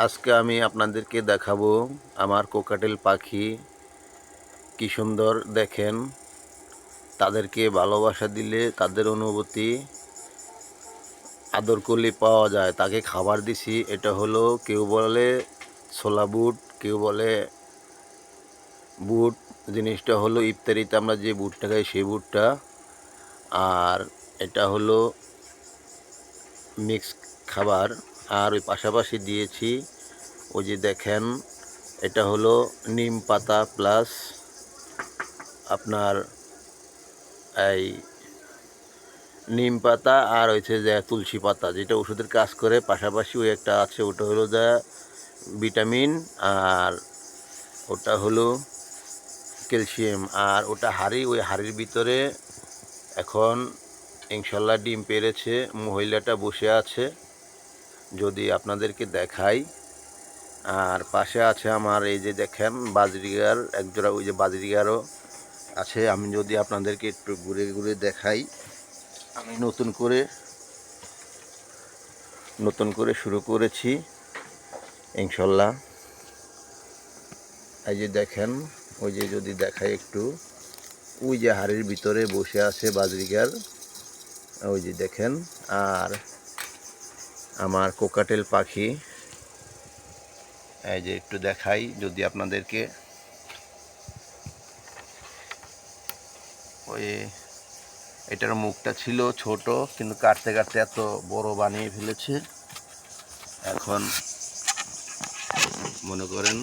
আজকে আমি আপনাদেরকে দেখাবো আমার কোকাটেল পাখি কি সুন্দর দেখেন। তাদেরকে ভালোবাসা দিলে তাদের অনুভূতি আদর করলে পাওয়া যায়। তাকে খাবার দিছি, এটা হলো কেউ বলে ছোলা বুট, কেউ বলে বুট। জিনিসটা হলো ইফতারিতে আমরা যে বুটটা খাই সেই বুটটা। আর এটা হলো মিক্স খাবার। আর ওই পাশাপাশি দিয়েছি ওই যে দেখেন, এটা হলো নিম পাতা প্লাস আপনার এই নিম পাতা আর হচ্ছে যে তুলসী পাতা, যেটা ওষুধের কাজ করে। পাশাপাশি ওই একটা আছে, ওটা হলো যে ভিটামিন, আর ওটা হলো ক্যালসিয়াম। আর ওটা হাঁড়ি, ওই হাঁড়ির ভিতরে এখন ইনশাল্লাহ ডিম পেড়েছে। মহিলাটা বসে আছে, যদি আপনাদেরকে দেখাই। আর পাশে আছে আমার এই যে দেখেন বাজরিগার একজোড়া, ওই যে বাজরিগারও আছে। আমি যদি আপনাদেরকে একটু ঘুরে ঘুরে দেখাই, আমি নতুন করে শুরু করেছি ইনশাল্লাহ। এই যে দেখেন, ওই যে যদি দেখাই একটু, ওই যে হাড়ির ভিতরে বসে আছে বাজরিগার, ওই যে দেখেন। আর আমার কোকাটেল পাখি, এই যে একটু দেখাই যদি আপনাদেরকে, ওই এটার মুখটা ছিল ছোট, কিন্তু কাটতে কাটতে এত বড় বানিয়ে ফেলেছে। এখন মনে করেন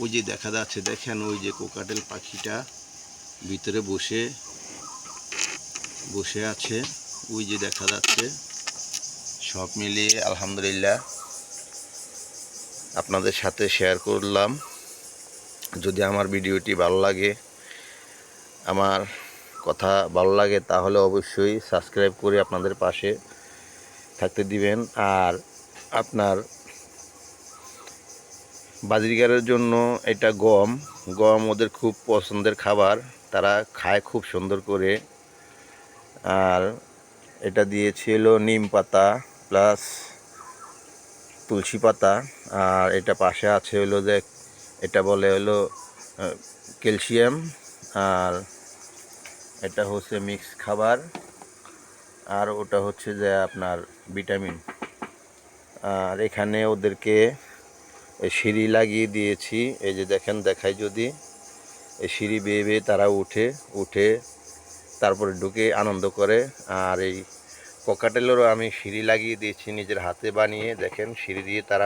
ওই যে দেখা যাচ্ছে, দেখেন ওই যে কোকাটেল পাখিটা ভিতরে বসে আছে, ওই যে দেখা যাচ্ছে। সব মিলিয়ে আলহামদুলিল্লাহ আপনাদের সাথে শেয়ার করলাম। যদি আমার ভিডিওটি ভালো লাগে, আমার কথা ভালো লাগে, তাহলে অবশ্যই সাবস্ক্রাইব করে আপনাদের পাশে থাকতে দিবেন। আর আপনার বাজরিগারের জন্য এটা গম ওদের খুব পছন্দের খাবার, তারা খায় খুব সুন্দর করে। আর এটা দিয়েছিল নিম পাতা প্লাস তুলসী পাতা। আর এটা পাশে আছে হলো যে, এটা বলে হলো ক্যালসিয়াম। আর এটা হচ্ছে মিক্স খাবার, আর ওটা হচ্ছে যে আপনার ভিটামিন। আর এখানে ওদেরকে সিঁড়ি লাগিয়ে দিয়েছি, এই যে দেখেন, দেখাই যদি, এই সিঁড়ি বেয়ে বেয়ে তারা উঠে তারপরে ঢুকে আনন্দ করে। আর এই ককাটেলেরও আমি সিঁড়ি লাগিয়ে দিয়েছি নিজের হাতে বানিয়ে, দেখেন সিঁড়ি দিয়ে তারা